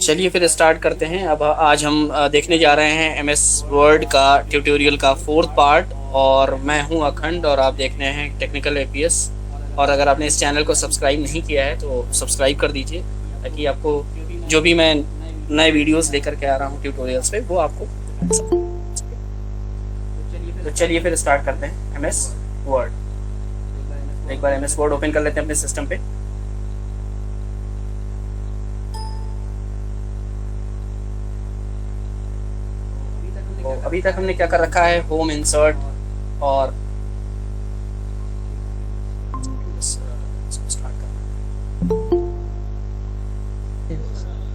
चलिए फिर स्टार्ट करते हैं। अब आज हम देखने जा रहे हैं एमएस वर्ड का ट्यूटोरियल का फोर्थ पार्ट। और मैं हूं अखंड और आप देख रहे हैं टेक्निकल एपीएस। और अगर आपने इस चैनल को सब्सक्राइब नहीं किया है तो सब्सक्राइब कर दीजिए, ताकि आपको जो भी मैं नए वीडियोस लेकर के आ रहा हूं ट्यूटोरियल्स पे वो आपको। तो चलिए फिर स्टार्ट करते हैं एमएस वर्ड। एक बार एमएस वर्ड ओपन कर लेते हैं अपने सिस्टम पे। तो अभी तक हमने क्या कर रखा है, होम, इंसर्ट और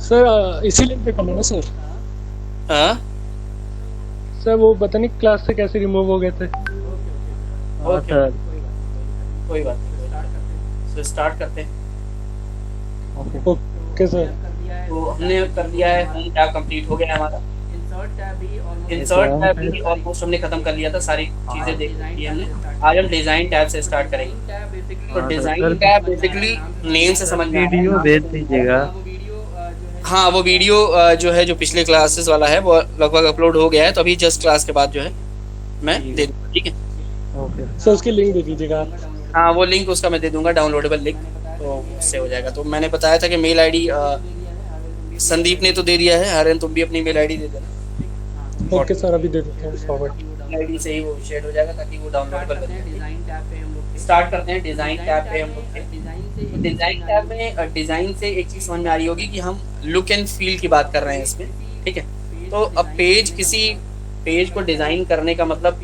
सर इसी लिंक पे करना ना सर। हाँ सर वो पता नहीं क्लास से कैसे रिमूव हो गए थे। ओके, कोई बात नहीं। तो स्टार्ट करते हैं। Okay sir. तो हमने कर दिया है, होम टैब कंप्लीट हो गया है हमारा। इंसर्ट टैब भी ऑलमोस्ट हमने खत्म कर लिया था, सारी चीजें देख ली हमने। आज हम डिजाइन टैब से स्टार्ट करेंगे। तो डिजाइन टैब बेसिकली नेम से समझ में वीडियो भेज दीजिएगा। हाँ, वो वीडियो जो है, जो पिछले क्लासेस वाला है वो लगभग अपलोड हो गया है। तो अभी जस्ट क्लास के बाद जो है मैं दे दूँगा, ठीक है। ओके सर उसकी लिंक दे दीजिएगा आप। हाँ, वो लिंक उसका मैं दे दूंगा, डाउनलोडेबल लिंक, तो उससे हो जाएगा। तो मैंने बताया था कि मेल आईडी संदीप ने तो दे दिया है। हरन तुम भी अपनी मेल आईडी दे देना। ओके सर, अभी दे देते हैं फॉरवर्ड। आईडी से ही वो शेयर हो जाएगा, ताकि वो डाउनलोडेबल बन जाए। स्टार्ट करते हैं डिजाइन टैब पे हम लोग थे। डिजाइन टैब में डिजाइन से एक चीज समझ में आ रही होगी कि हम लुक एंड फील की बात कर रहे हैं इसमें, ठीक है। तो अब किसी पेज को डिजाइन करने का मतलब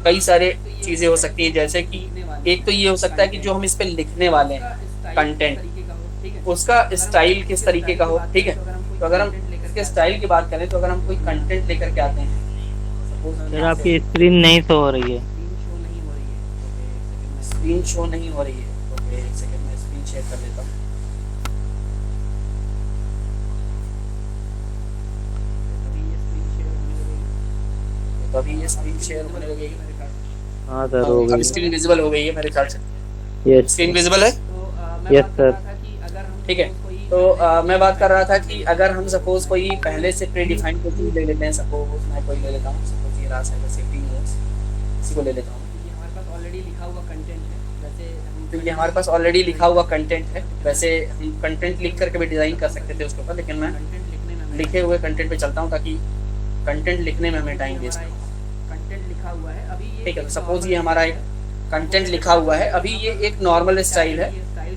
कई सारे चीजें हो सकती हैं। जैसे कि एक तो ये हो सकता है कि जो हम इस पे लिखने वाले हैं कंटेंट, उसका स्टाइल किस तरीके का हो, ठीक है। तो अगर हम इसके स्टाइल की बात करें, तो अगर हम कोई कंटेंट लेकर के आते हैं, सर आपकी स्क्रीन नहीं शो हो रही है। स्क्रीन शो नहीं हो रही है, ओके एक सेकंड में स्क्रीन शेयर कर लेता हूँ। तो अभी ये स्क्रीन शेयर होने लगी है। हाँ सर हो अब गई। स्क्रीन विजिबल हो गई है मेरे ख्याल से। यस स्क्रीन विजिबल है, यस सर। ठीक है। तो मैं बात कर रहा था कि अगर हम सपोज कोई पहले से प्री डिफाइंड कोई चीज ले लेते हैं, सपोज मैं कोई ले लेता हूँ, सपोज ये रास है, सेफ्टी नोट्स, इसी को ले लेता हूँ। तो ये हमारे पास ऑलरेडी लिखा हुआ कंटेंट है। वैसे हम कंटेंट लिख करके भी डिजाइन कर सकते थे उसके ऊपर, लेकिन मैं लिखे हुए कंटेंट पे चलता हूँ, ताकि कंटेंट लिखने में हमें टाइम वेस्ट हो। ठीक है, तो सपोज ये हमारा एक कंटेंट लिखा हुआ है। अभी ये एक नॉर्मल स्टाइल है।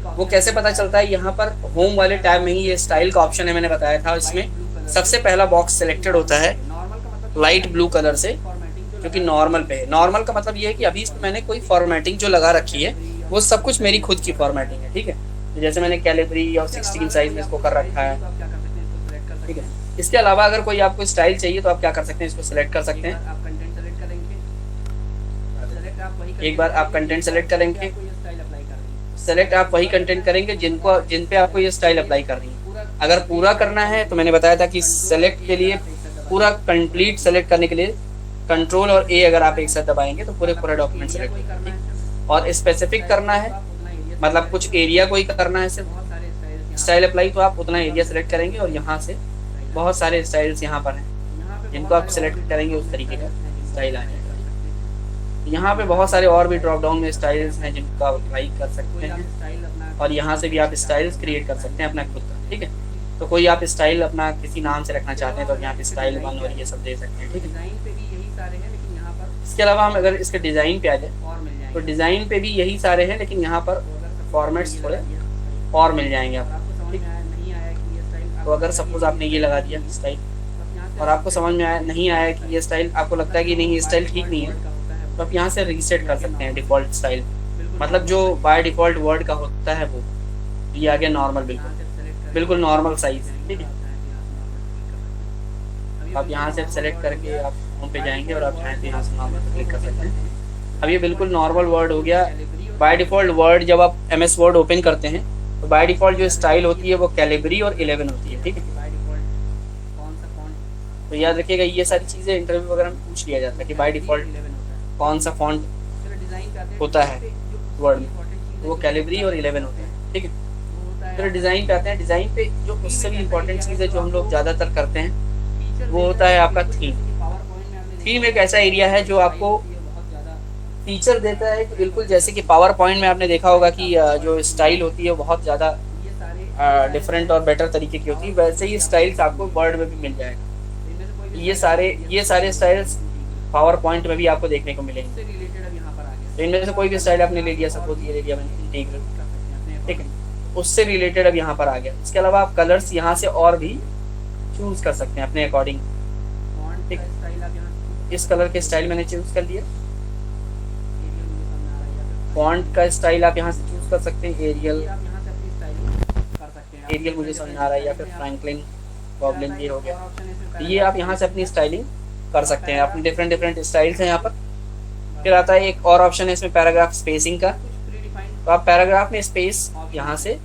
वो कैसे पता चलता है, यहाँ पर होम वाले टैब में ही ये स्टाइल का ऑप्शन है, मैंने बताया था। इसमें सबसे पहला बॉक्स सिलेक्टेड होता है लाइट ब्लू कलर से, जो कि नॉर्मल पे है। नॉर्मल का मतलब ये है कि अभी मैंने कोई फॉर्मेटिंग जो लगा रखी है वो सब कुछ मेरी खुद की फॉर्मेटिंग है, ठीक है। तो जैसे मैंने कैलिबरी और 16 साइज में इसको कर रखा है, ठीक है। इसके अलावा अगर कोई आपको स्टाइल चाहिए तो आप क्या कर सकते हैं, इसको सिलेक्ट कर सकते हैं। एक बार आप कंटेंट सेलेक्ट करेंगे, सेलेक्ट आप वही कंटेंट करेंगे जिन पे आपको ये स्टाइल अप्लाई करनी है। अगर पूरा करना है तो मैंने बताया था कि सेलेक्ट के लिए, पूरा कंप्लीट सेलेक्ट करने के लिए कंट्रोल और ए अगर आप एक साथ दबाएंगे तो पूरा डॉक्यूमेंट सेलेक्ट होगा। और स्पेसिफिक करना है, मतलब कुछ एरिया को ही करना है सिर्फ स्टाइल अप्लाई, तो आप उतना एरिया सेलेक्ट करेंगे। और यहाँ से बहुत सारे स्टाइल्स यहाँ पर हैं, जिनको आप सेलेक्ट करेंगे उस तरीके का स्टाइल आ जाएगा। यहाँ पे बहुत सारे और भी ड्रॉप डाउन में स्टाइल्स हैं जिनको आप अप्लाई कर सकते हैं। और यहाँ से भी आप स्टाइल्स क्रिएट कर सकते हैं अपना खुद का, ठीक है। तो कोई आप स्टाइल अपना किसी नाम से रखना चाहते हैं तो यहाँ पे स्टाइल वन और ये सब दे सकते हैं, ठीक है। इसके अलावा हम अगर इसके डिज़ाइन पे आ जाए, तो डिज़ाइन पे भी यही सारे हैं, लेकिन यहाँ पर फॉर्मेट्स थोड़े और मिल जाएंगे आपको, ठीक। तो अगर सपोज आपने ये लगा दिया स्टाइल और आपको समझ में नहीं आया कि ये स्टाइल, आपको लगता है कि नहीं ये स्टाइल ठीक नहीं है, तो आप यहाँ से रीसेट कर सकते हैं डिफ़ॉल्ट स्टाइल, मतलब जो बाय डिफ़ॉल्ट वर्ड का होता है वो। ये आ गया नॉर्मल, बिल्कुल नॉर्मल साइज, ठीक है। आप यहाँ से सेलेक्ट करके आप होम पे जाएंगे और आप चाहें तो यहाँ से नॉर्मल क्लिक कर सकते हैं। अब ये बिल्कुल नॉर्मल वर्ड हो गया। बाय डिफ़ॉल्ट वर्ड जब आप एमएस वर्ड ओपन करते हैं तो बाय डिफ़ॉल्ट जो स्टाइल होती है वो कैलिबरी और 11 होती है, ठीक है। तो याद रखिएगा, ये सारी चीज़ें इंटरव्यू वगैरह में पूछ लिया जाता है कि बाय डिफ़ॉल्ट कौन सा फॉन्ट होता है वर्ड में, तो वो कैलिबरी और 11 होते हैं, ठीक है। फिर डिज़ाइन पे आते हैं। डिज़ाइन पे जो उससे भी इम्पोर्टेंट चीज़ है जो हम लोग ज़्यादातर करते हैं वो होता है आपका थीम। थीम एक ऐसा एरिया है जो आपको फीचर देता है कि बिल्कुल जैसे कि पावर पॉइंट में आपने देखा होगा कि जो स्टाइल होती है वो बहुत ज़्यादा डिफरेंट और बेटर तरीके की होती है, वैसे ही स्टाइल्स आपको वर्ड में भी मिल जाएगा। ये सारे स्टाइल्स पावर पॉइंट में भी आपको देखने को मिलेंगे। तो इनमें से कोई भी स्टाइल आपने ले लिया, सपोज ये ले लिया मैंने इंटीग्रल, ठीक है, उससे रिलेटेड अब यहाँ पर आ गया। इसके अलावा आप कलर्स यहाँ से और भी चूज कर सकते हैं अपने अकॉर्डिंग, ठीक है। इस कलर के स्टाइल मैंने चूज कर लिया। फॉन्ट का स्टाइल आप यहाँ से चूज कर सकते हैं। एरियल मुझे समझ आ रहा है, या फिर फ्रैंकलिन गॉबलिन ये हो गया। ये आप यहाँ से अपनी स्टाइलिंग कर सकते हैं। अपने डिफरेंट स्टाइल्स हैं यहाँ पर। फिर आता है एक और ऑप्शन है इसमें पैराग्राफ स्पेसिंग का। तो आप पैराग्राफ में स्पेस यहाँ से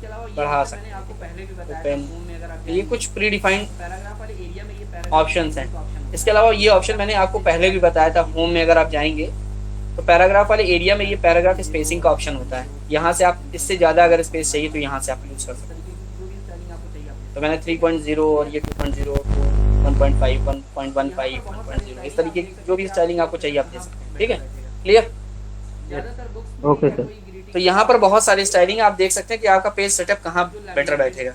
बढ़ा सकते हैं। ये कुछ प्री डिफाइंड ऑप्शंस हैं। इसके अलावा ये ऑप्शन मैंने आपको पहले भी बताया था। होम में अगर आप जाएंगे तो पैराग्राफ वाले एरिया में ये पैराग्राफ स्पेसिंग का ऑप्शन होता है। यहाँ से आप इससे ज़्यादा अगर स्पेस चाहिए तो यहाँ से आप यूज़ कर सकते हैं। तो मैंने 3.0 और ये 2.0, 1.5, 1.15, 1.0 इस तरीके की जो भी स्टाइलिंग आपको चाहिए आप दे सकते हैं, ठीक है। क्लियर? Okay sir. तो यहाँ पर बहुत सारी स्टाइलिंग आप देख सकते हैं कि आपका पेज सेटअप कहाँ बेटर बैठेगा।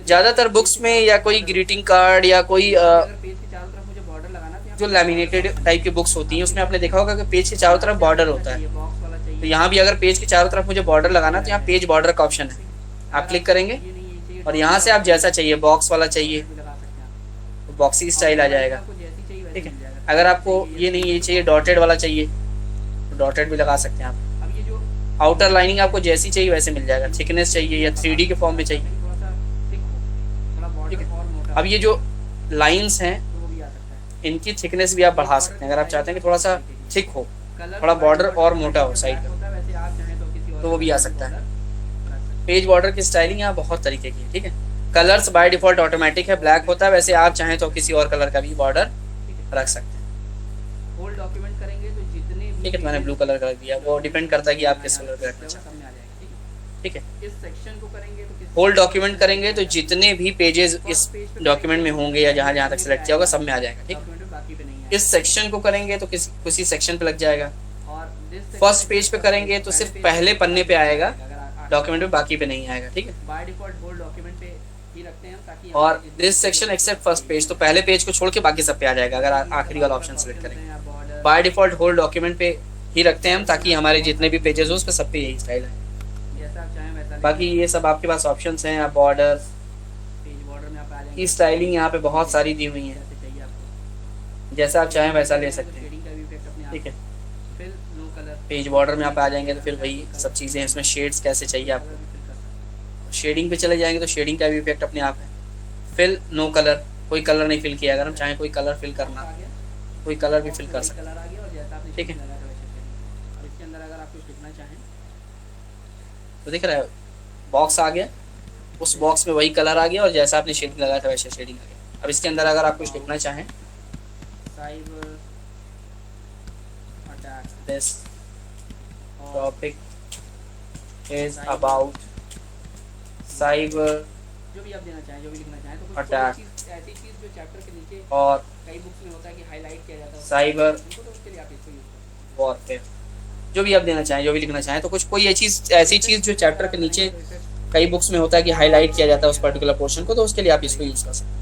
ज़्यादातर बुक्स में या कोई ग्रीटिंग कार्ड या कोई जो लैमिनेटेड टाइप की बुक्स होती हैं उसमें आपने देखा होगा कि पेज के चारों तरफ बॉर्डर होता है। तो यहाँ भी अगर पेज के चारों तरफ मुझे बॉर्डर लगाना तो यहाँ पेज बॉर्डर का ऑप्शन है, आप क्लिक करेंगे और यहाँ से आप जैसा चाहिए, बॉक्स वाला चाहिए तो बॉक्सी स्टाइल आ जाएगा, ठीक है। अगर आपको ये नहीं ये चाहिए, डॉटेड वाला चाहिए तो डॉटेड भी लगा सकते हैं आप। आउटर लाइनिंग आपको जैसी चाहिए वैसे मिल जाएगा। थिकनेस चाहिए या 3D के फॉर्म में चाहिए, ठीक है। अब ये जो लाइंस हैं इनकी थिकनेस भी आप बढ़ा सकते हैं। अगर आप चाहते हैं कि थोड़ा सा थिक हो, थोड़ा बॉर्डर और मोटा हो साइड का, तो वो भी आ सकता है। पेज बॉर्डर की स्टाइलिंग यहाँ बहुत तरीके की है, ठीक है। कलर्स बाय डिफॉल्ट ऑटोमेटिक है, ब्लैक होता है। वैसे आप चाहें तो किसी और कलर का भी बॉर्डर रख सकते हैं। होल डॉक्यूमेंट करेंगे तो जितने, ठीक है, तो मैंने ब्लू कलर का रख दिया। वो डिपेंड करता है कि आप किस कलर का रखना चाहते हैं, ठीक है। इस सेक्शन को करेंगे तो होल डॉक्यूमेंट करेंगे तो जितने भी पेजेस इस डॉक्यूमेंट में होंगे या जहाँ जहाँ तक सिलेक्ट किया होगा सब में आ जाएगा, ठीक। इस सेक्शन को करेंगे तो किसी सेक्शन पे लग जाएगा। फर्स्ट पेज पे करेंगे तो सिर्फ पहले पन्ने पे आएगा, डॉक्यूमेंट में बाकी पे नहीं आएगा, ठीक है। बाय डिफॉल्ट होल डॉक्यूमेंट पे ही रखते हैं ताकि, और this section accept first page, तो पहले पेज को छोड़ के बाकी सब पे आ जाएगा अगर आखिरी वाला ऑप्शन सेलेक्ट करेंगे। बाय डिफॉल्ट होल डॉक्यूमेंट पे ही रखते हैं हम ताकि हमारे जितने भी पेजेस हो उस पे सब पे यही स्टाइल है। बाकी ये सब आपके पास ऑप्शंस हैं। आप बॉर्डर की स्टाइलिंग यहाँ पे बहुत सारी दी हुई है, जैसा आप चाहें वैसा ले सकते हैं, ठीक है। पेज बॉर्डर में आप आ जाएंगे तो फिर वही सब चीज़ें हैं। इसमें शेड्स कैसे चाहिए आपको, शेडिंग पे चले जाएंगे तो शेडिंग का भी इफेक्ट अपने आप है। फिल नो कलर, कोई कलर नहीं फिल किया। अगर हम चाहें कोई कलर फिल करना, कोई कलर भी फिल कर सकते हैं, ठीक है। तो दिख रहा है बॉक्स आ गया, उस बॉक्स में वही कलर आ गया और जैसा आपने शेडिंग लगाया था वैसे शेडिंग आ गया। अब इसके अंदर अगर आप कुछ लिखना चाहें, this topic is about cyber जो भी आप देना चाहें, जो भी लिखना चाहें, तो अटैक ऐसी चीज जो चैप्टर के नीचे और कई बुक्स में होता है कि हाईलाइट किया जाता है साइबर, तो उसके लिए आप इसको यूज करें। वॉरफेयर जो भी आप देना चाहें, जो भी लिखना चाहें, तो कुछ कोई ऐसी चीज़ जो चैप्टर के नीचे कई बुक्स में होता है कि हाईलाइट किया जाता है उस पर्टिकुलर पोर्शन को, तो उसके लिए आप इसको यूज़ कर सकते हैं।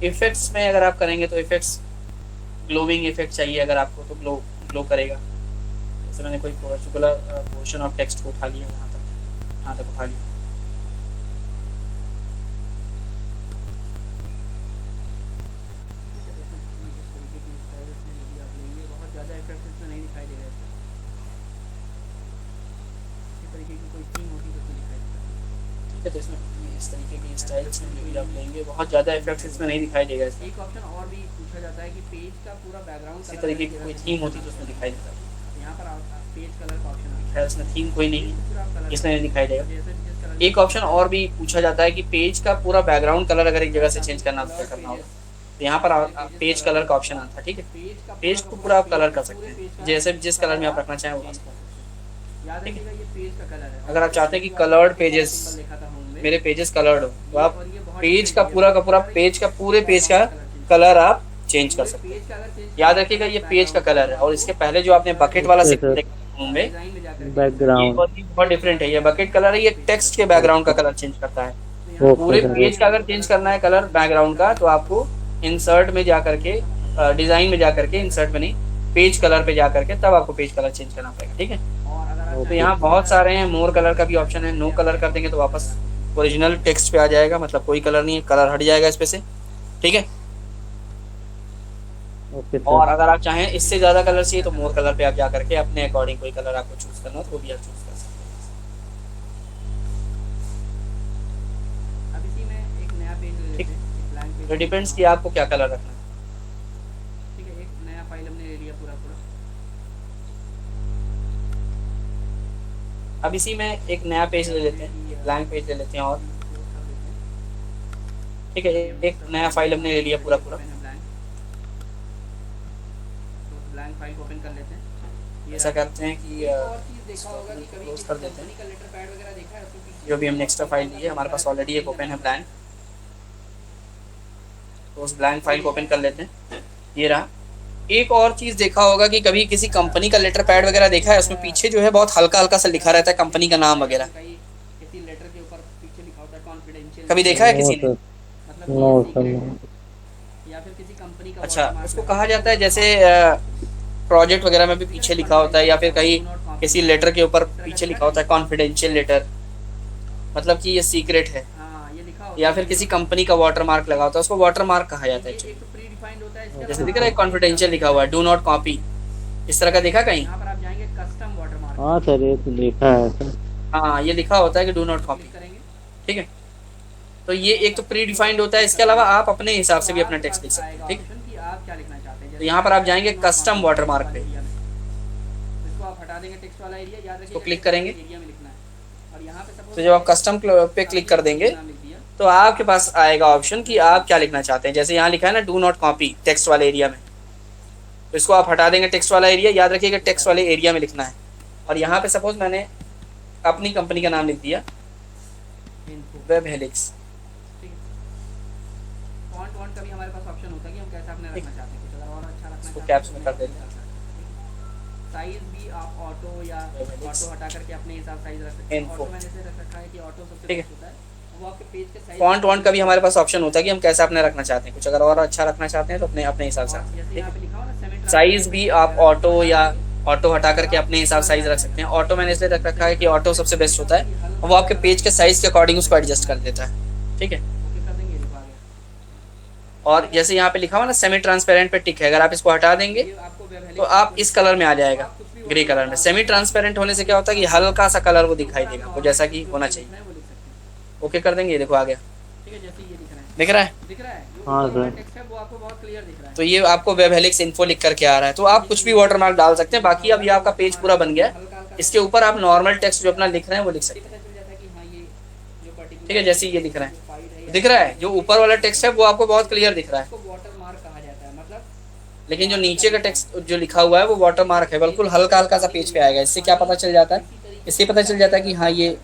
इफेक्ट्स में अगर आप करेंगे तो इफेक्ट्स ग्लोविंग इफेक्ट चाहिए अगर आपको तो ग्लो करेगा। जैसे मैंने कोई पर्टिकुलर पोर्शन ऑफ टेक्स्ट को उठा लिया, यहाँ तक उठा लिया, तो इसमें इस तरीके की स्टाइल्स में भी आप लेंगे, बहुत ज़्यादा इफेक्ट्स इसमें नहीं दिखाई देगा। एक ऑप्शन और भी पूछा जाता है कि पेज का पूरा बैकग्राउंड इसी तरीके की कोई थीम होती तो उसमें दिखाई देता है। यहाँ पर पेज कलर का ऑप्शन है, इसमें थीम कोई नहीं है, इसमें नहीं दिखाई देगा। एक ऑप्शन और भी पूछा जाता है कि पेज का पूरा बैकग्राउंड कलर अगर एक जगह से चेंज करना तो क्या करना होगा, तो यहाँ पर पेज कलर का ऑप्शन आता है, ठीक है। पेज को पूरा आप कलर कर सकते हैं, जैसे जिस कलर में आप रखना चाहें वो। ठीक है। अगर आप चाहते हैं कि कलर्ड पेजेस, मेरे पेजेस कलर्ड हो, तो आप पेज का पूरा पेज का पूरे पेज का कलर आप चेंज कर सकते हैं। याद रखिएगा ये पेज का कलर है, और इसके पहले जो आपने बकेट वाला ओके सेक्शन सर। देखा होंगे, ये बैकग्राउंड। बहुत डिफरेंट है। ये बकेट कलर है, ये टेक्स्ट के बैकग्राउंड का कलर चेंज करता है। पूरे ओके सर। पेज का अगर चेंज करना है कलर बैकग्राउंड का, तो आपको इंसर्ट में जा करके, डिजाइन में जा करके, इंसर्ट में नहीं, पेज कलर पे जा करके तब आपको पेज कलर चेंज करना पड़ेगा। ठीक है। तो ओके यहाँ बहुत सारे हैं, मोर कलर का भी ऑप्शन है। नो कलर कर देंगे तो वापस ओरिजिनल टेक्स्ट पे आ जाएगा, मतलब कोई कलर नहीं है, कलर हट जाएगा इस पे से। ठीक है। ओके और सर। अगर आप चाहें इससे ज्यादा कलर चाहिए तो मोर कलर पे आप जा करके अपने अकॉर्डिंग कोई कलर आपको चूज करना हो तो वो भी आप चूज कर सकते अब इसी में एक नया पेज ले ठीक। लेते हैं, एक ब्लैंक हैं। पेज। तो डिपेंड्स कि आपको क्या कलर रखना है। ठीक है, एक नया फाइल हमने ले लिया पूरा पूरा। अब इसी में एक नया पेज ले लेते हैं, ब्लैंक पेज ले लेते हैं। और ठीक है, एक नया फाइल हमने ले लिया पूरा पूरा। ब्लैंक फाइल को ओपन कर लेते हैं। ये ऐसा करते हैं कि एक और चीज़ देखा होगा कि कभी क्लोज किसी कर देते हैं। कंपनी का लेटर पैड वगैरह देखा है उसमें पीछे जो भी हमने एक्स्ट्रा फाइल ली है, हमारे पास ऑलरेडी एक ओपन है ब्लैंक, तो उस ब्लैंक फाइल को ओपन कर लेते हैं। ये रहा। एक और चीज देखा होगा कि कभी किसी कंपनी का लेटर पैड वगैरह देखा है, उसमें पीछे जो है बहुत हल्का हल्का सा लिखा रहता है कंपनी का नाम वगैरह। कहीं किसी लेटर के ऊपर पीछे लिखा होता है कॉन्फिडेंशियल, कभी देखा है नो किसी ने? सर। मतलब नो ये सर secret नो। है। या फिर किसी कंपनी का अच्छा, watermark उसको है। कहा जाता है जैसे प्रोजेक्ट वगैरह में भी पीछे लिखा होता है, या फिर कहीं किसी लेटर के ऊपर पीछे लिखा होता है कॉन्फिडेंशियल लेटर, मतलब कि ये सीक्रेट है। हाँ, ये लिखा होता या है। फिर किसी कंपनी का वाटर मार्क लगा होता है, उसको वाटर मार्क कहा जाता है ये actually। एक तो प्री डिफाइंड होता है, इसके जैसे अलावा दिख रहा है कॉन्फिडेंशियल लिखा हुआ है, डू नॉट कॉपी, इस तरह का देखा कहीं? यहाँ पर आप जाएंगे कस्टम वाटरमार्क, हाँ सर, ये तो देखा है सर। हाँ, ये लिखा होता है कि डू नॉट कॉपी। क्लिक करेंगे। ठीक है। तो ये एक तो प्री डिफाइंड होता है, इसके अलावा आप अपने हिसाब से भी अपना टेक्स्ट लिख सकते हैं। ठीक है। ऑप्शन कि आप क्या लिखना चाहते हैं। तो यहाँ पर आप जाएंगे कस्टम वाटरमार्क पे, इसको आप हटा देंगे टेक्स्ट वाला एरिया, याद रखिए इसको क्लिक करेंगे। एरिया में लिखना है। और यहाँ पे सपोज तो जब आप कस्टम पे क्लिक कर देंगे नाम लिख दिया, तो आपके पास आएगा ऑप्शन कि आप क्या लिखना चाहते हैं। जैसे यहाँ लिखा है ना डू नॉट कॉपी टेक्स्ट वाले एरिया में, तो इसको आप हटा देंगे टेक्स्ट वाला एरिया। याद रखिएगा टेक्स्ट वाले एरिया में लिखना है। और यहाँ पे सपोज मैंने अपनी कंपनी का नाम लिख दिया, इनको वेब हेलिक्स। ठीक है। फॉन्ट का भी हमारे पास ऑप्शन होता है कि हम कैसा अपने रखना चाहते हैं, कुछ अगर और अच्छा रखना इसको चाहते कैप्स हैं में तो कर देते हैं। साइज भी आप ऑटो या ऑटो हटा करके अपने हिसाब साइज रख सकते हैं। Info। ऑटो मैंने ऐसे रख रखा है कि ऑटो सबसे ठीक है। बेस्ट होता है, वो आपके पेज के साइज फॉन्ट वॉन्ट का भी हमारे पास ऑप्शन होता है कि हम कैसा अपने रखना चाहते हैं। कुछ अगर और अच्छा रखना चाहते हैं तो अपने अपने हिसाब से रखें। जैसे ठीक यहाँ है। पे लिखा हो ना सेमी साइज भी आप ऑटो या ऑटो हटा करके अपने हिसाब साइज रख सकते हैं। ऑटो मैंने इसलिए रख रखा है कि ऑटो सबसे बेस्ट होता है, और वो आपके पेज के साइज के अकॉर्डिंग उसको एडजस्ट कर देता है। ठीक है। ओके कर देंगे, लिखा गया। और जैसे यहाँ पे लिखा हुआ ना सेमी ट्रांसपेरेंट पे टिक है, अगर आप इसको हटा देंगे ये आपको वेब तो आप इस कलर में आ जाएगा, ग्रे कलर में। सेमी ट्रांसपेरेंट होने से क्या होता है कि हल्का सा कलर वो दिखाई देगा, वो जैसा कि होना चाहिए। वो लिख सकते हैं। ओके कर देंगे, ये देखो आ गया, ठीक है, जैसे ये दिख रहा है। दिख रहा है जो हाँ, ऊपर वाला सर। टेक्स्ट है वो आपको बहुत क्लियर दिख रहा है। तो ये आपको वेब हेलिक्स इन्फो लिख करके आ रहा है, तो आप कुछ भी वाटरमार्क डाल सकते हैं। बाकी अभी आपका पेज पूरा बन गया है। इसके ऊपर आप नॉर्मल टेक्स्ट जो अपना लिख रहे हैं वो लिख सकते हैं। पता चल जाता है कि हाँ ये जो पर्टिकुलर ठीक है, जैसे ये दिख रहा है, फाइल है दिख रहा है जो ऊपर वाला टेक्स्ट है वो आपको बहुत क्लियर दिख रहा है, इसको वाटरमार्क कहा जाता है। मतलब लेकिन जो नीचे का टेक्स्ट जो लिखा हुआ है वो वाटरमार्क है, बिल्कुल हल्का हल्का सा पेज पे आएगा। इससे क्या पता चल जाता है? इससे पता चल जाता है कि हाँ ये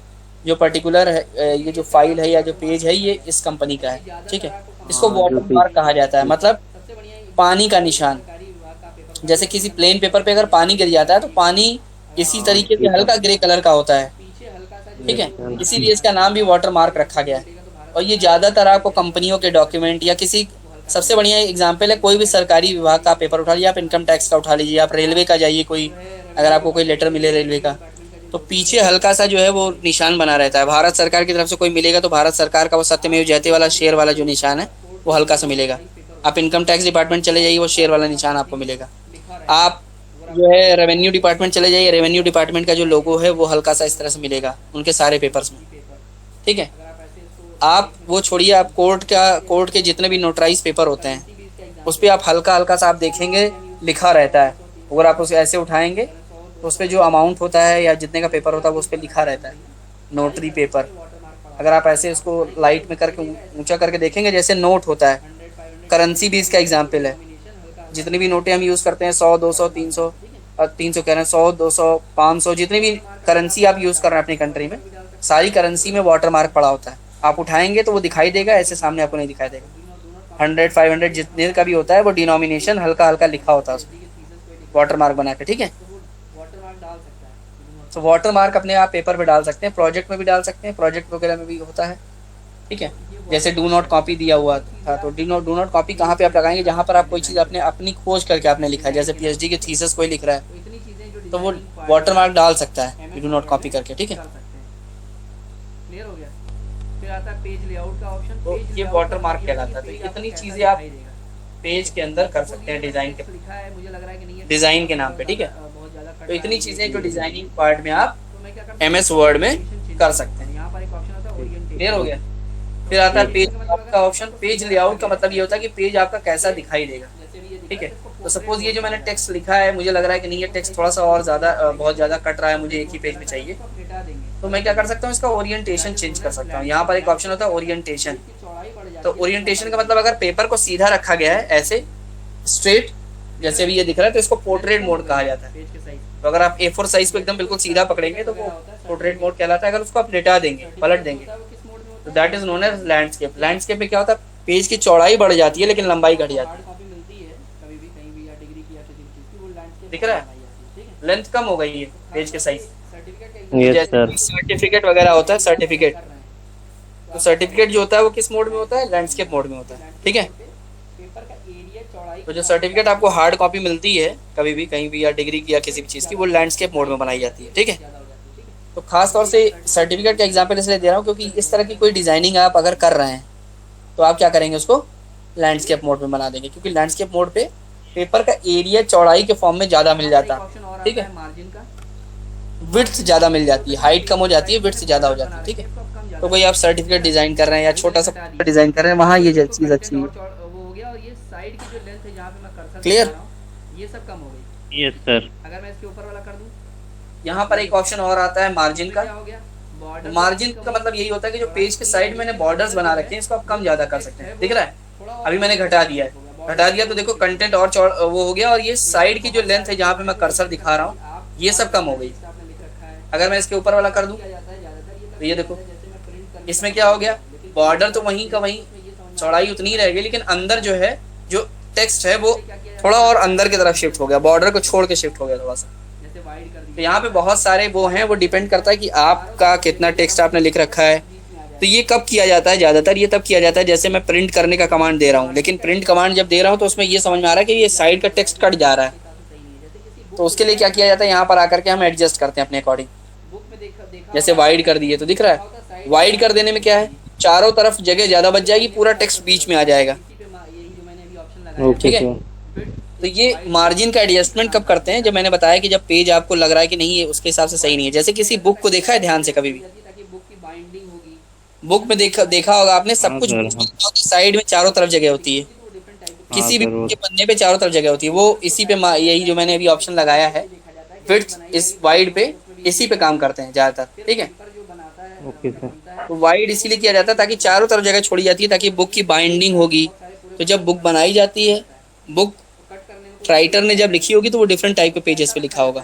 जो पर्टिकुलर है, ये जो फाइल है या जो पेज है ये इस कंपनी का है। ठीक है। इसको हाँ, जो वाटरमार्क कहा जाता है, मतलब सबसे बढ़िया ये पानी का निशान। सरकारी विभाग का पेपर जैसे किसी प्लेन पेपर पे अगर पानी गिर जाता है तो पानी इसी तरीके से हल्का ग्रे कलर का होता है। पीछे हल्का सा जो ठीक है, इसीलिए इसका नाम भी वाटरमार्क रखा गया है। और ये ज़्यादातर आपको कंपनियों के डॉक्यूमेंट या किसी, सबसे बढ़िया एग्जाम्पल है कोई भी सरकारी विभाग का पेपर उठा लीजिए, आप इनकम टैक्स का उठा लीजिए, आप रेलवे का जाइए, कोई अगर आपको कोई लेटर मिले रेलवे का, तो पीछे हल्का सा जो है वो निशान बना रहता है। भारत सरकार की तरफ से कोई मिलेगा तो भारत सरकार का वो सत्यमेव जयते वाला शेर वाला जो निशान है वो हल्का सा मिलेगा। आप इनकम टैक्स डिपार्टमेंट चले जाइए, वो शेर वाला निशान आपको मिलेगा। आप जो है रेवेन्यू डिपार्टमेंट चले जाइए, रेवेन्यू डिपार्टमेंट का जो लोगो है वो हल्का सा इस तरह से मिलेगा उनके सारे पेपर्स में। ठीक है। आप वो छोड़िए, आप कोर्ट के जितने भी नोटराइज पेपर होते हैं उस पर आप हल्का हल्का सा आप देखेंगे लिखा रहता है। अगर आप उसे ऐसे उठाएंगे तो उस पर जो अमाउंट होता है या जितने का पेपर होता है वो उस पर लिखा रहता है, नोटरी पेपर। अगर आप ऐसे उसको लाइट में करके ऊंचा करके देखेंगे जैसे नोट होता है, करेंसी भी इसका एग्जाम्पल है। जितनी भी नोटें हम यूज़ करते हैं 100, 200, 300 300 कह रहे हैं, 100, 200, 500, जितनी भी करेंसी आप यूज़ कर रहे हैं अपनी कंट्री में, सारी करेंसी में वाटर मार्क पड़ा होता है। आप उठाएंगे तो वो दिखाई देगा, ऐसे सामने आपको नहीं दिखाई देगा। 100, 500 जितने का भी होता है वो डिनोमिनेशन हल्का हल्का लिखा होता है उसमें, वाटर मार्क बना के, ठीक है। वाटर मार्क डाल सकता है तो वाटर मार्क अपने आप पेपर पे डाल सकते हैं, प्रोजेक्ट में भी डाल सकते हैं, प्रोजेक्ट वगैरह में भी होता है, ठीक है। जैसे डू नॉट कॉपी दिया हुआ था, तो डू नॉट कॉपी कहाँ पे आप लगाएंगे, जहाँ पर आप कोई चीज़ अपने अपनी खोज करके आपने लिखा है, जैसे पीएचडी की थीसिस कोई लिख रहा है तो इतनी चीजें जो तो वो designing part वाटर मार्क डाल सकता MS है डू नॉट कॉपी करके, ठीक है। कर सकते हैं। क्लियर हो गया। फिर आता है पेज लेआउट का ऑप्शन। तो पेज ये लेआउट वाटर का मार्क मतलब कहलाता है। ये तो पेज इतनी आपको चीज़ें कैसा आप दिखाई देगा। पेज के अंदर कर सकते हैं डिज़ाइन के, लिखा है, मुझे लग रहा है कि नहीं है डिज़ाइन के नाम पे, ठीक है। बहुत ज्यादा कट तो इतनी रहा है। चीज़ें जो डिज़ाइनिंग पार्ट में आप तो मैं क्या करता हूं, MS वर्ड में orientation change कर सकते हैं। यहाँ पर एक ऑप्शन होता है ओरिएंटेशन। क्लियर हो गया। फिर आता है पेज लेआउट का ऑप्शन। पेज लेआउट का मतलब ये होता है कि पेज आपका कैसा दिखाई देगा, ठीक है। तो सपोज ये जो मैंने टेक्स्ट लिखा है, मुझे लग रहा है कि नहीं ये टेक्स्ट थोड़ा सा और ज़्यादा बहुत ज़्यादा कट रहा है, मुझे एक ही पेज में चाहिए, तो मैं क्या कर सकता हूँ, इसका ओरिएंटेशन चेंज कर सकता हूँ। यहाँ पर एक ऑप्शन होता है ओरिएंटेशन। तो ओरिएंटेशन का मतलब अगर पेपर को सीधा रखा गया है ऐसे स्ट्रेट, जैसे भी ये दिख रहा है, तो इसको पोर्ट्रेट मोड कहा जाता है। पेज के साइज तो अगर आप A4 साइज को एकदम बिल्कुल सीधा पकड़ेंगे तो वो पोर्ट्रेट मोड कहलाता है। अगर उसको आप लेटा देंगे, पलट देंगे, वो किस मोड में होता तो that is known as landscape. Landscape में क्या होता है, पेज की चौड़ाई बढ़ जाती है लेकिन लंबाई घट है। जाती हार्ड कॉपी मिलती है कभी भी कहीं भी, या डिग्री की या किसी भी चीज की, वो लैंडस्केप दिख रहा है? ठीक है। है। लेंथ कम हो गई है पेज के साइज। सर्टिफिकेट का यस जैसे सर। सर्टिफिकेट वगैरह होता है, सर्टिफिकेट, कर रहे हैं तो सर्टिफिकेट जो होता है वो किस मोड में होता है, लैंडस्केप मोड में होता है, ठीक है। पेपर का एरिया चौड़ाई तो जो सर्टिफिकेट आपको हार्ड कॉपी मिलती है कभी भी कहीं भी, या डिग्री की या किसी भी चीज़ की, वो लैंडस्केप मोड में बनाई जाती है, ठीक है। ज्यादा हो जाती है, ठीक है। तो खास तौर से सर्टिफिकेट का एग्जांपल इसलिए दे रहा हूँ क्योंकि इस तरह की कोई डिजाइनिंग आप अगर कर रहे हैं तो आप क्या करेंगे, उसको लैंडस्केप मोड में बना देंगे, क्योंकि लैंडस्केप मोड पे पेपर का एरिया चौड़ाई के फॉर्म में ज़्यादा मिल जाता है, ऑप्शन और ठीक आता है। मार्जिन का। विड्थ ज़्यादा मिल जाती है, हाइट कम हो जाती है, विड्थ ज़्यादा हो जाती है, ठीक है। तो कोई आप सर्टिफिकेट डिज़ाइन कर रहे हैं या छोटा सा डिज़ाइन कर रहे हैं, वहाँ ये चीज़ अच्छी है। वो हो गया, और ये साइड की जो लेंथ है जहाँ पे मैं कर्सर Clear? दिखा रहा हूँ, ये सब कम हो गई। Yes sir. अगर मैं इसके ऊपर वाला कर दूं, यहाँ पर एक ऑप्शन और आता है मार्जिन इसमें का। क्या हो गया, बॉर्डर मार्जिन का मतलब यही होता है कि जो पेज के साइड मैंने बॉर्डर्स बना रखे हैं इसको आप कम ज़्यादा कर सकते हैं, दिख रहा है। अभी मैंने घटा दिया है, घटा दिया तो देखो कंटेंट और वो हो गया, और ये साइड की जो लेंथ है जहाँ पे मैं कर्सर दिखा रहा हूँ ये सब कम हो गई। आपने लिख रखा है, अगर मैं इसके ऊपर वाला कर दूं किया जाता है ज्यादातर तो ये देखो, जैसे मैं प्रिंट कर इसमें क्या हो गया, बॉर्डर तो वहीं का वहीं, चौड़ाई उतनी ही रहेगी, लेकिन अंदर जो है जो टेक्स्ट है वो थोड़ा और अंदर की तरफ शिफ्ट हो गया, बॉर्डर को छोड़ के शिफ्ट हो गया थोड़ा सा। जैसे वाइड कर तो दिया, यहाँ पे बहुत सारे वो हैं, वो डिपेंड करता है कि आपका कितना टेक्स्ट आपने लिख रखा है। तो ये कब किया जाता है, ज़्यादातर ये तब किया जाता है जैसे मैं प्रिंट करने का कमांड दे रहा हूँ, लेकिन प्रिंट कमांड जब दे रहा हूँ तो उसमें ये समझ में आ रहा है कि ये साइड का टेक्स्ट कट जा रहा है, तो उसके लिए क्या किया जाता है, यहाँ पर आकर के हम एडजस्ट करते हैं अपने अकॉर्डिंग। बुक में देखा जैसे वाइड कर दिए तो दिख रहा है, वाइड कर देने में क्या है, चारों तरफ जगह ज़्यादा बच जाएगी, पूरा टेक्स्ट बीच में आ जाएगा, इसी पे यही जो मैंने अभी ऑप्शन लगाया ओके ठीक है। सर। तो ये मार्जिन का एडजस्टमेंट कब करते हैं, जब मैंने बताया कि जब पेज आपको लग रहा है कि नहीं ये उसके हिसाब से सही नहीं है। जैसे किसी बुक को देखा है ध्यान से कभी भी, ताकि बुक की बाइंडिंग होगी, बुक में देखा होगा आपने, सब कुछ साइड में चारों तरफ जगह होती है, तो डिफरेंट टाइप किसी भी बुक के पन्ने पे चारों तरफ जगह होती है, वो इसी पे यही जो मैंने अभी ऑप्शन लगाया है विड्थ इस वाइड पे, इसी पे काम करते हैं ज़्यादातर, ठीक है। जो बनाता है ओके सर। तो वाइड इसीलिए किया जाता है ताकि चारों तरफ जगह छोड़ी जाती है, ताकि बुक की बाइंडिंग होगी। तो जब बुक बनाई जाती है, बुक राइटर ने जब लिखी होगी तो वो डिफरेंट टाइप के पेजेस पे लिखा होगा,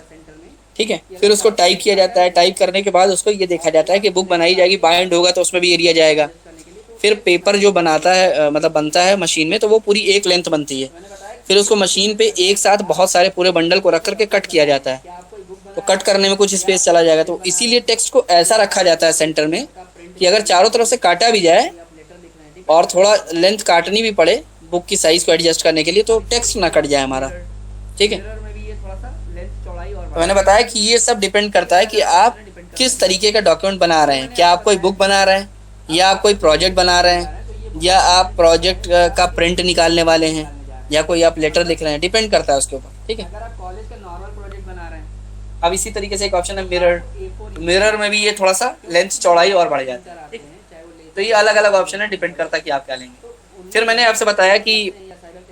ठीक है। फिर उसको टाइप किया जाता है, टाइप करने के बाद उसको ये देखा जाता है कि बुक बनाई जाएगी, बाइंड होगा तो उसमें भी एरिया जाएगा। फिर पेपर जो बनाता है मतलब बनता है मशीन में, तो वो पूरी एक लेंथ बनती है। फिर उसको मशीन पे एक साथ बहुत सारे पूरे बंडल को रख करके कट किया जाता है, तो कट करने में कुछ स्पेस चला जाएगा, तो इसीलिए टेक्स्ट को ऐसा रखा जाता है सेंटर में कि अगर चारों तरफ से काटा भी जाए और थोड़ा लेंथ काटनी भी पड़े बुक की साइज को एडजस्ट करने के लिए, तो टेक्स्ट ना कट जाए हमारा, ठीक है। मिरर में भी ये थोड़ा सा लेंथ चौड़ाई और तो मैंने बताया कि ये सब डिपेंड करता है कि आप किस तरीके का डॉक्यूमेंट बना रहे हैं। क्या आप कोई बुक बना रहे हैं, या आप कोई प्रोजेक्ट बना रहे हैं, या आप प्रोजेक्ट का प्रिंट निकालने वाले हैं, या कोई आप लेटर लिख रहे हैं, डिपेंड करता है उसके ऊपर, ठीक है। अगर आप कॉलेज का नॉर्मल प्रोजेक्ट बना रहे हैं, अब इसी तरीके से एक ऑप्शन है मिरर। A4 मिरर में भी ये थोड़ा सा लेंथ चौड़ाई और बढ़ जाती है, आते हैं, चाहे वो लेस तो ये अलग अलग ऑप्शन है, डिपेंड करता है कि आप क्या लेंगे। फिर मैंने आपसे बताया कि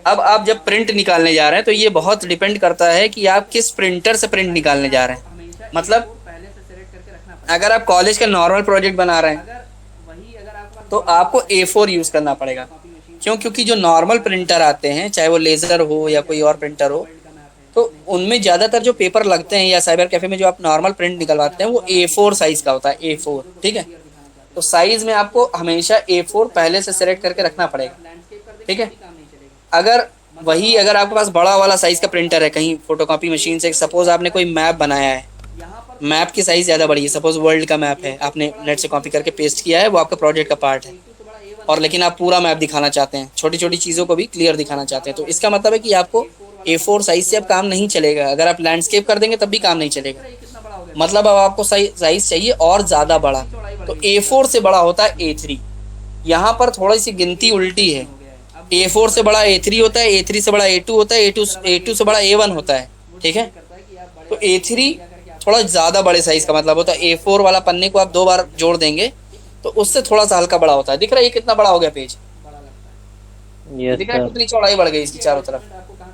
अब आप जब प्रिंट निकालने जा रहे हैं तो ये बहुत डिपेंड करता है कि आप किस प्रिंटर से प्रिंट निकालने जा रहे हैं। हमेशा मतलब पहले से सेलेक्ट करके रखना पड़ेगा। अगर आप कॉलेज का नॉर्मल प्रोजेक्ट बना रहे हैं अगर आपका तो आपको A4 यूज़ करना पड़ेगा। क्यों? क्योंकि जो नॉर्मल प्रिंटर आते हैं, चाहे वो लेज़र हो या कोई और प्रिंटर हो, तो उनमें ज़्यादातर जो पेपर लगते हैं या साइबर कैफे में जो आप नॉर्मल प्रिंट निकलवाते हैं वो A4 साइज़ का होता है, A4, ठीक है। तो साइज़ में आपको हमेशा A4 पहले से सेलेक्ट करके रखना पड़ेगा, ठीक है। अगर आपके पास बड़ा वाला साइज़ का प्रिंटर है कहीं फोटोकॉपी मशीन से, सपोज़ आपने कोई मैप बनाया है, मैप की साइज़ ज़्यादा बड़ी है, सपोज़ वर्ल्ड का मैप है, आपने नेट से कॉपी करके पेस्ट किया है, वो आपका प्रोजेक्ट का पार्ट है, और लेकिन आप पूरा मैप दिखाना चाहते हैं, छोटी छोटी चीज़ों को भी क्लियर दिखाना चाहते हैं, तो इसका मतलब है कि आपको A4 साइज़ से अब काम नहीं चलेगा। अगर आप लैंडस्केप कर देंगे तब भी काम नहीं चलेगा, मतलब अब आपको साइज़ चाहिए और ज़्यादा बड़ा। तो A4 से बड़ा होता है A3। यहाँ पर थोड़ी सी गिनती उल्टी है, A4 से बड़ा A3 होता है, A3 से बड़ा A2 होता है, A2 से बड़ा A1 होता है, ठीक है। तो A3 थोड़ा ज़्यादा बड़े साइज़ का मतलब होता है। A4 वाला पन्ने को आप 2 बार जोड़ देंगे तो उससे थोड़ा सा हल्का बड़ा होता है। दिख रहा है ये कितना बड़ा हो गया पेज, यस दिख रहा है सर, कितनी चौड़ाई बढ़ गई इसकी चारों तरफ,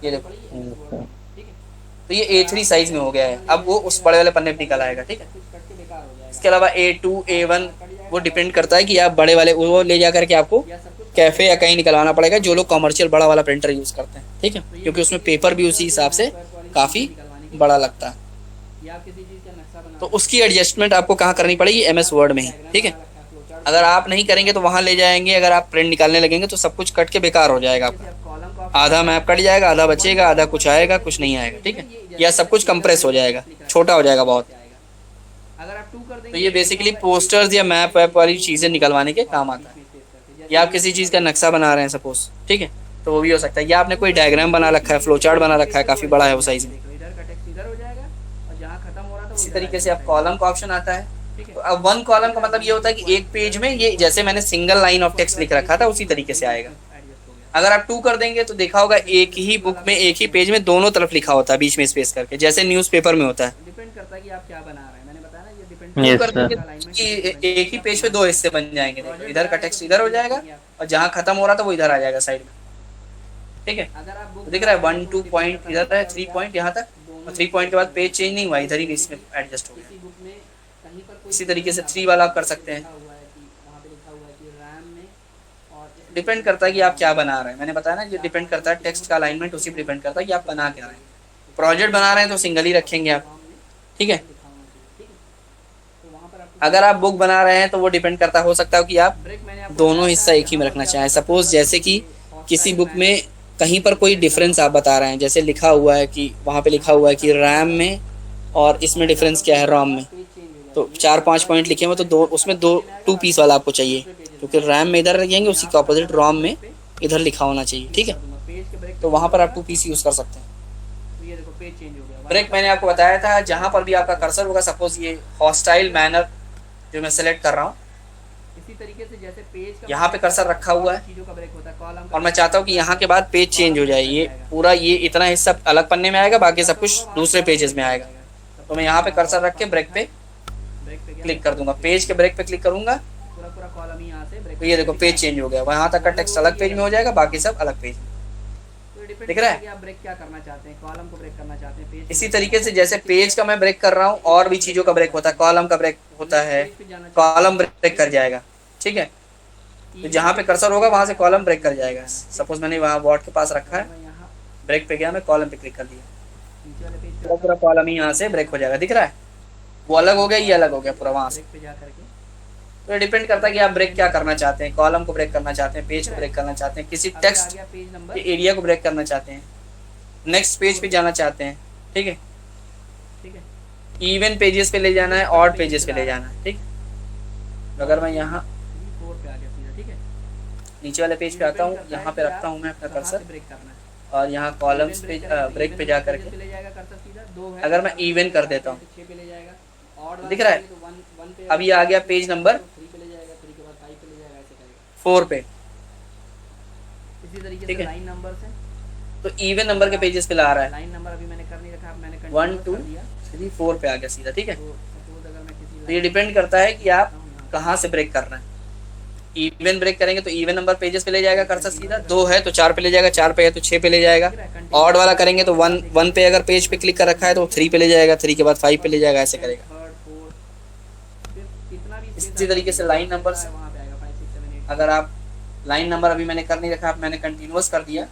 ये देखो। यस सर, तो ये A3 साइज़ में हो गया है, अब वो उस बड़े वाले पन्ने पे निकल आएगा, ठीक है। इसके अलावा A2 A1 वो डिपेंड करता है कि आप बड़े वाले वो ले जा करके आपको कैफ़े या कहीं निकलवाना पड़ेगा, जो लोग कमर्शियल बड़ा वाला प्रिंटर यूज़ करते हैं, ठीक है, क्योंकि उसमें पेपर भी उसी हिसाब से काफ़ी बड़ा लगता है। तो उसकी एडजस्टमेंट आपको कहाँ करनी पड़ेगी, MS वर्ड में ही, ठीक है। अगर आप नहीं करेंगे तो वहाँ ले जाएंगे, अगर आप प्रिंट निकालने लगेंगे तो सब कुछ कट के बेकार हो जाएगा आपका, आधा मैप कट जाएगा, आधा बचेगा, आधा कुछ आएगा, कुछ नहीं आएगा, ठीक है, या सब कुछ कंप्रेस हो जाएगा, छोटा हो जाएगा बहुत। तो ये बेसिकली पोस्टर्स या मैप वैप वाली चीज़ें निकलवाने के काम आता है। या आप किसी चीज़ का नक्शा बना रहे हैं सपोज, ठीक है, तो वो भी हो सकता है। या आपने कोई डायग्राम बना रखा है, फ्लो चार्ट बना रखा है, काफ़ी बड़ा है वो साइज़ में। इसी तरीके से आप कॉलम का ऑप्शन आता है। तो अब 1 कॉलम का मतलब ये होता है कि एक पेज में ये जैसे मैंने सिंगल लाइन ऑफ टेक्स्ट लिख रखा था उसी तरीके से आएगा। अगर आप 2 कर देंगे तो देखा होगा एक ही बुक में एक ही पेज में दोनों तरफ लिखा होता है बीच में स्पेस करके, जैसे न्यूज़पेपर में होता है। डिपेंड करता है कि आप क्या बना रहे हैं, मैंने बताया ना, ये डिपेंड यस कर देंगे सर, कि एक ही पेज पे 2 हिस्से बन जाएंगे, देखो इधर का टेक्स्ट इधर हो जाएगा और जहाँ खत्म हो रहा था वो इधर आ जाएगा साइड में, ठीक है। अगर आप तो दिख रहा है 1 2 पॉइंट इधर है, 3 पॉइंट यहाँ तक, और 3 पॉइंट के बाद पेज चेंज नहीं हुआ, इधर ही इसमें एडजस्ट हो गया। बुक में कहीं पर इसी तरीके से 3 वाला आप कर सकते हैं। हुआ है कि वहाँ पे लिखा हुआ है कि रैम में, और डिपेंड करता है कि आप क्या बना रहे हैं, मैंने बताया ना, ये डिपेंड करता है टेक्स्ट का अलाइनमेंट उसी पर डिपेंड करता है कि आप बना क्या रहे हैं। प्रोजेक्ट बना रहे हैं तो सिंगल ही रखेंगे आप, ठीक है। अगर आप बुक बना रहे हैं तो वो डिपेंड करता हो सकता है कि आप दोनों हिस्सा एक ही में रखना चाहें। सपोज जैसे कि किसी बुक में कहीं पर कोई डिफरेंस आप बता रहे हैं, जैसे लिखा हुआ है कि वहाँ पे लिखा हुआ है कि रैम में और इसमें डिफरेंस क्या है रोम में, तो 4-5 पॉइंट लिखे हुए, तो दो उसमें 2 पीस वाला आपको चाहिए, क्योंकि रैम में इधर रखेंगे उसी के ऑपोजिट रोम में इधर लिखा होना चाहिए, ठीक है। तो वहाँ पर आप 2 पीस यूज़ कर सकते हैं। ये देखो पेज चेंज हो गया। ब्रेक मैंने आपको बताया था, जहाँ पर भी आपका कर्सर होगा, सपोज ये हॉस्टाइल मैनर जो मैं सेलेक्ट कर रहा हूँ, इसी तरीके से जैसे पेज का यहाँ पे कर्सर रखा हुआ है चीजों का ब्रेक होता है, कॉलम और मैं चाहता हूँ कि यहाँ के बाद पेज चेंज हो जाए, ये पूरा ये इतना हिस्सा अलग पन्ने में आएगा, बाकी सब कुछ दूसरे पेजेस में आएगा। तो मैं यहाँ पे कर्सर रख के ब्रेक पे ब्रेक पे गया, क्लिक कर दूंगा, पेज के ब्रेक पे क्लिक करूंगा, पूरा पूरा कॉलम ही यहाँ से ब्रेक, तो ये देखो पेज चेंज हो गया, वहाँ तक का टेक्स्ट अलग पेज में हो जाएगा, बाकी सब अलग पेज में। तो डिपेंड दिख रहा है? कि आप ब्रेक क्या करना चाहते हैं, कॉलम को ब्रेक करना चाहते हैं, पेज इसी तरीके से जैसे पेज का मैं ब्रेक कर रहा हूँ, और भी चीज़ों का ब्रेक होता है, कॉलम का ब्रेक होता है, कॉलम ब्रेक कर जाएगा, ठीक है। तो जहाँ पे कर्सर होगा वहाँ से कॉलम ब्रेक कर जाएगा। सपोज मैंने वहाँ वर्ड के पास रखा है, यहाँ ब्रेक पे गया, मैं कॉलम पे क्लिक कर दिया, नीचे वाले पेज पूरा पूरा कॉलम ही यहाँ से ब्रेक हो जाएगा। दिख रहा है, वो अलग हो गया, ये अलग हो गया पूरा वहाँ से। ब्रेक पे जा करके तो डिपेंड करता है कि आप ब्रेक क्या करना चाहते हैं, कॉलम को ब्रेक करना चाहते हैं, पेज को ब्रेक करना चाहते हैं, किसी अब टेक्स्ट आ गया पेज नंबर, के एरिया को ब्रेक करना चाहते हैं, नेक्स्ट पेज पे जाना चाहते हैं, ठीक है। ठीक है, इवन पेजेस पे ले जाना है, ऑड पेजेस पे ले जाना है, ठीक। अगर मैं यहाँ 4 पे आ गया सीधा, ठीक है। नीचे वाले पेज पे आता हूँ, यहाँ पे रखता हूँ मैं अपना कहाँ से कर्सर, ब्रेक करना है, और यहाँ कॉलम्स पे ब्रेक पे जा करके ले जाएगा कर्सर सीधा, 2 है, अगर मैं इवन कर देता हूँ, 6 पे ले जाएगा, ऑड दिख रहा है, तो 1 पे, अब ये आ गया पेज नंबर 3 पे ले जाएगा, 3 के बाद 5 पे ले जाएगा, ऐसे करेगा। 4 पे, इसी तरीके ठीक से है। लाइन नंबर से, तो इवन नंबर के पेजेस पे ला रहा है, लाइन नंबर अभी मैंने कर नहीं रखा, अब मैंने 1 continuous 2 कर दिया। 3 4 पे आ गया सीधा, ठीक है। तो suppose अगर मैं किसी तो ये डिपेंड करता है कि आप कहाँ से ब्रेक करना है। इवन ब्रेक करेंगे तो इवन नंबर पेजेस पे ले जाएगा कर्सर सीधा, 2 है तो 4 पे ले जाएगा, 4 पे है तो 6 पे ले जाएगा। ऑड वाला करेंगे तो 1 पे अगर पेज पे क्लिक कर रखा है तो 3 पे ले जाएगा, 3 के बाद 5 पे ले जाएगा, ऐसे करेगा। थर्ड फोर्थ फिर कितना भी इसी तरीके से लाइन नंबर से वहाँ पे आएगा 5 6 7 8, अगर आप लाइन नंबर अभी मैंने कर नहीं रखा, मैंने कंटिन्यूअस कर दिया,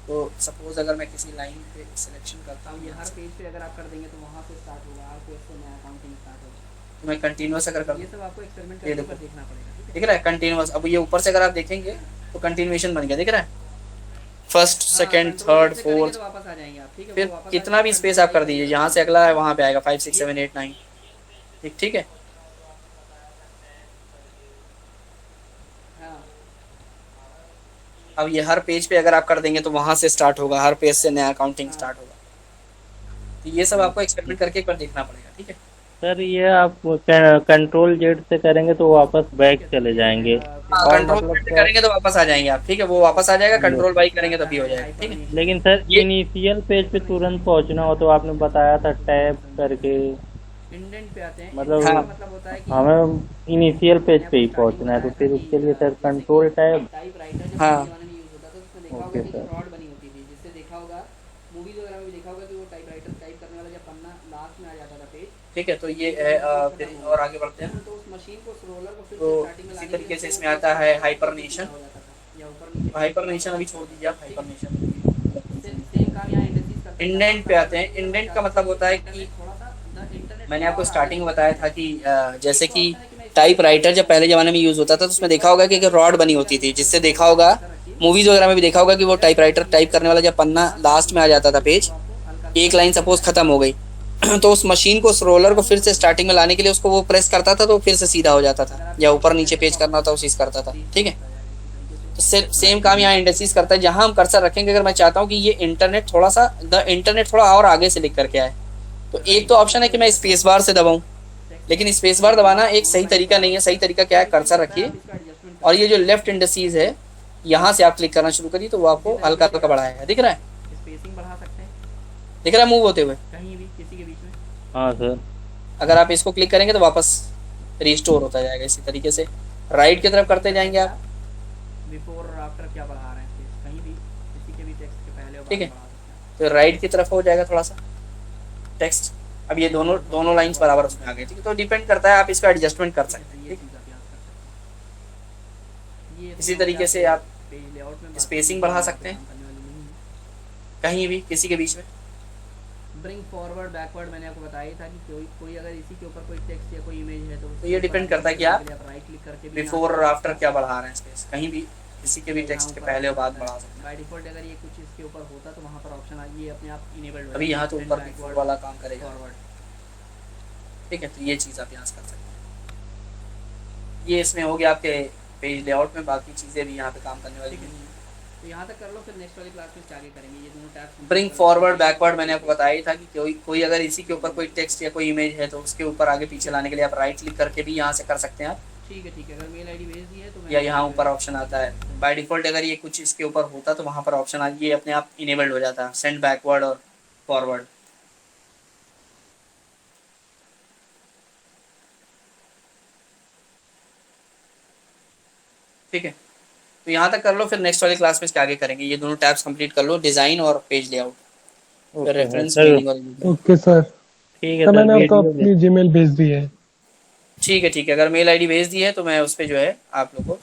तो सपोज अगर मैं किसी लाइन पे सिलेक्शन करता अब हूँ ये यहाँ हर से, पेज पे अगर आप कर देंगे तो वहाँ से स्टार्ट होगा, हर पेज से नया काउंटिंग स्टार्ट होगा। तो मैं कंटिन्यूस अगर कर ये दूँ, सब आपको एक्सपेरिमेंट ये करके देखो ऊपर देखना पड़ेगा, ठीक है। दिख रहा है कंटिन्यूस। अब ये ऊपर से अगर आप देखेंगे तो कंटिन्यूएशन बन गया, दिख रहा है, फर्स्ट हाँ, सेकंड कंट्रोल थर्ड से करेंगे फोर्थ। तो वापस आ जाएंगे आप, ठीक है। फिर वो वापस आ कितना जाएंगे, भी कंट्रोल स्पेस आप वाई कर करेंगे दीजिए, तो जहाँ से अगला है वहाँ पे आएगा 5 6 7 8 9। ठीक है। हाँ अब ये हर पेज पे अगर आप कर देंगे तो वहाँ से स्टार्ट होगा, हर पेज से नया काउंटिंग हाँ। स्टार्ट होगा। तो ये सब आपको एक्सपेरिमेंट करके एक बार देखना पड़ेगा, ठीक है। सर ये आप कंट्रोल जेड से करेंगे तो वापस बैक चले जाएंगे, हाँ, और कंट्रोल मतलब Z करेंगे तो वापस आ जाएंगे आप, ठीक है, वो वापस आ जाएगा। कंट्रोल वाई करेंगे तभी हो जाएगा, ठीक है। लेकिन सर ये इनिशियल पेज पे तुरंत पहुंचना हो तो आपने बताया था टैब करके, इंडेंट पे आते हैं। मतलब हाँ। मतलब होता है कि हमें इनिशियल पेज पे ही पहुंचना है, तो फिर उसके लिए sir control tab. Type writer जब हाँ। पहले ज़माने में यूज़ होता था तो उसमें देखा होगा ओके कि सर। रॉड बनी होती थी, जिससे देखा होगा मूवीज वगैरह में भी देखा होगा कि वो टाइप राइटर टाइप करने वाला जब पन्ना लास्ट में आ जाता था पेज, ठीक है, तो ये है फिर और आगे बढ़ते हैं। तो उस मशीन को स्क्रोलर को फिर तो से स्टार्टिंग में इसी लाने के तरीके लिए से उसको इसमें आता है हाइपरनेशन। हो जाता था, या ऊपर नीचे हाइपरनेशन अभी छोड़ दीजिए आप, हाइपरनेशन। सेम काम यहाँ इंडेक्सिस करते हैं। इंडेंट पे आते हैं। इंडेंट का मतलब होता है कि थोड़ा सा द इंटरनेट मैंने आपको स्टार्टिंग में बताया था कि जैसे कि टाइप राइटर जब पहले ज़माने में यूज़ होता था तो उसमें देखा होगा कि एक रॉड बनी होती थी, जिससे देखा होगा मूवीज़ वगैरह में भी देखा होगा कि वो टाइप राइटर टाइप करने वाला जब पन्ना लास्ट में आ जाता था पेज, एक लाइन सपोज ख़त्म हो गई तो उस मशीन को, उस रोलर को फिर से स्टार्टिंग में लाने के लिए उसको वो प्रेस करता था तो फिर से सीधा हो जाता था, या ऊपर नीचे पेज करना होता उसी से करता था, ठीक है। तो सेम काम यहाँ इंडेक्सिस करता है। जहाँ हम कर्सर रखेंगे, अगर मैं चाहता हूँ कि ये इंटरनेट थोड़ा सा, द इंटरनेट थोड़ा और आगे से लिख करके आए, तो एक तो ऑप्शन है कि मैं स्पेस बार से दबाऊँ, लेकिन स्पेस बार दबाना एक सही तरीका नहीं है। सही तरीका क्या है, कर्सर रखिए और ये जो लेफ्ट इंडेक्सिस है यहाँ से आप क्लिक करना शुरू करिए, तो वो आपको हल्का हल्का बढ़ाएगा, दिख रहा है, स्पेसिंग बढ़ा सकते हैं दिख रहा है मूव होते हुए। कहीं भी किसी के बीच में। हाँ सर। अगर आप इसको क्लिक करेंगे तो वापस रिस्टोर होता जाएगा। इसी तरीके से राइट की तरफ करते जाएंगे आप, बिफोर और आफ्टर क्या बढ़ा रहे हैं स्पेस, कहीं भी किसी के भी टेक्स्ट के पहले और बाद ठीक है। में बढ़ा सकते हैं। तो राइट की तरफ हो जाएगा थोड़ा सा टेक्स्ट। अब ये दोनों लाइंस बराबर उसमें आ गए, ठीक है। तो डिपेंड करता है, आप इसका एडजस्टमेंट कर सकते हैं, ये ठीक। चीज़ आप याद कर सकते हैं। ये इसी तरीके से आप पेज लेआउट में स्पेसिंग बढ़ा सकते हैं कहीं भी किसी के बीच में। ब्रिंग फॉरवर्ड बैकवर्ड मैंने आपको बताया था कि कोई अगर इसी के ऊपर कोई टेक्स्ट या कोई इमेज है तो ये डिपेंड करता है कि आप राइट क्लिक करके भी बिफोर और आफ्टर क्या बढ़ा रहे हैं स्पेस, कहीं भी किसी के भी टेक्स्ट के पहले और बाद बढ़ा सकते हैं। बाय डिफॉल्ट अगर ये कुछ इसके ऊपर होता तो वहाँ पर ऑप्शन आ, ये अपने आप इनेबल्ड हो अभी जाएगा। यहाँ तो ऊपर Backward, बिफोर वाला काम करेगा, फॉरवर्ड। ठीक है। तो ये चीज़ आप यहाँ से कर सकते हैं। ये इसमें हो गया आपके पेज लेआउट में, बाकी चीज़ें भी यहाँ पे काम करने वाली हैं। तो यहाँ तक कर लो, फिर नेक्स्ट वाली क्लास में क्या आगे करेंगे। ये दोनों टैब्स ब्रिंग फॉरवर्ड बैकवर्ड मैंने आपको बताया ही था कि कोई अगर इसी के ऊपर कोई टेक्स्ट या कोई इमेज है तो उसके ऊपर आगे पीछे लाने के लिए आप राइट क्लिक करके भी यहाँ से कर सकते हैं आप, ठीक है। अगर मेल आईडी भेज दी है तो मैं या यहाँ ऊपर ऑप्शन आता है बाय डिफॉल्ट। अगर ये कुछ इसके ऊपर होता तो वहाँ पर ऑप्शन ये अपने आप इनेबल्ड हो जाता है, सेंड बैकवर्ड और फॉरवर्ड। ठीक है। तो यहाँ तक कर लो, फिर नेक्स्ट वाली क्लास में इसके आगे करेंगे। ये दोनों टैब्स कंप्लीट कर लो, डिज़ाइन और पेज लेआउट, फिर रेफरेंस सर ओके सर। ठीक है सर सर, मैंने आपको वीडियो अपनी जीमेल भेज दी है। ठीक है। अगर मेल आईडी भेज दी है तो मैं उस पर जो है आप लोग को